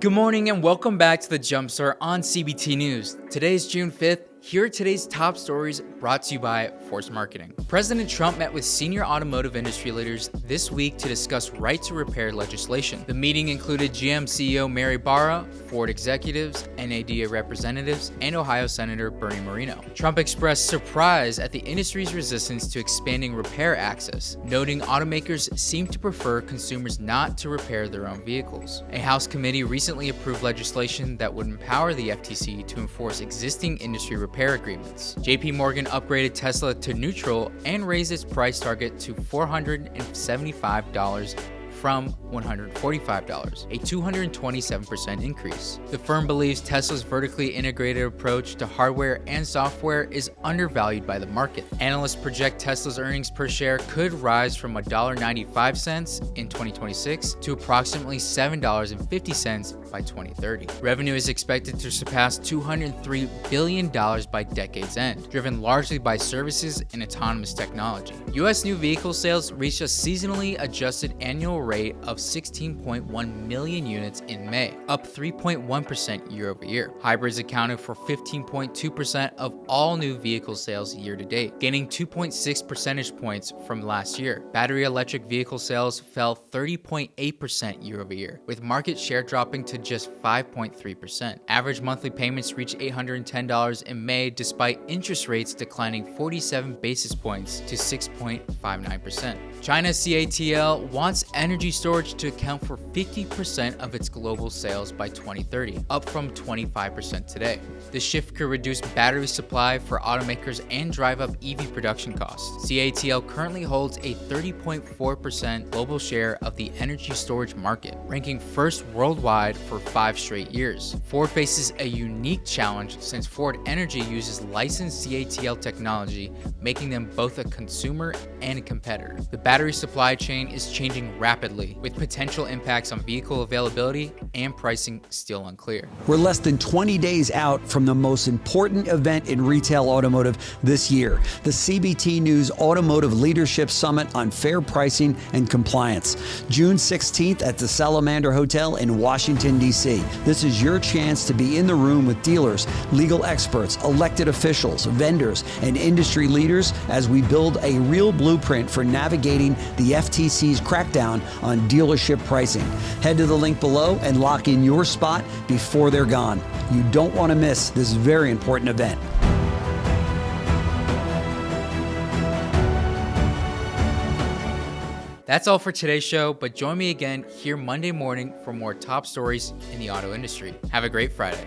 Good morning and welcome back to the Jumpstart on CBT News. Today is June 5th. Here are today's top stories brought to you by Force Marketing. President Trump met with senior automotive industry leaders this week to discuss right to repair legislation. The meeting included GM CEO Mary Barra, Ford executives, NADA representatives, and Ohio Senator Bernie Moreno. Trump expressed surprise at the industry's resistance to expanding repair access, noting automakers seem to prefer consumers not to repair their own vehicles. A House committee recently approved legislation that would empower the FTC to enforce existing industry repair agreements. JP Morgan upgraded Tesla to neutral and raised its price target to $475 from $145, a 227% increase. The firm believes Tesla's vertically integrated approach to hardware and software is undervalued by the market. Analysts project Tesla's earnings per share could rise from $1.95 in 2026 to approximately $7.50 by 2030. Revenue is expected to surpass $203 billion by decade's end, driven largely by services and autonomous technology. U.S. new vehicle sales reached a seasonally adjusted annual rate of 16.1 million units in May, up 3.1% year over year. Hybrids accounted for 15.2% of all new vehicle sales year to date, gaining 2.6 percentage points from last year. Battery electric vehicle sales fell 30.8% year over year, with market share dropping to just 5.3%. Average monthly payments reached $810 in May, despite interest rates declining 47 basis points to 6.59%. China's CATL wants energy storage to account for 50% of its global sales by 2030, up from 25% today. The shift could reduce battery supply for automakers and drive up EV production costs. CATL currently holds a 30.4% global share of the energy storage market, ranking first worldwide for 5 straight years. Ford faces a unique challenge since Ford Energy uses licensed CATL technology, making them both a consumer and a competitor. The battery supply chain is changing rapidly, with potential impacts on vehicle availability and pricing still unclear. We're less than 20 days out from the most important event in retail automotive this year, the CBT News Automotive Leadership Summit on Fair Pricing and Compliance, June 16th at the Salamander Hotel in Washington, D.C. This is your chance to be in the room with dealers, legal experts, elected officials, vendors, and industry leaders as we build a real blueprint for navigating the FTC's crackdown on dealership pricing. Head to the link below and lock in your spot before they're gone. You don't want to miss this very important event. That's all for today's show, but join me again here Monday morning for more top stories in the auto industry. Have a great Friday.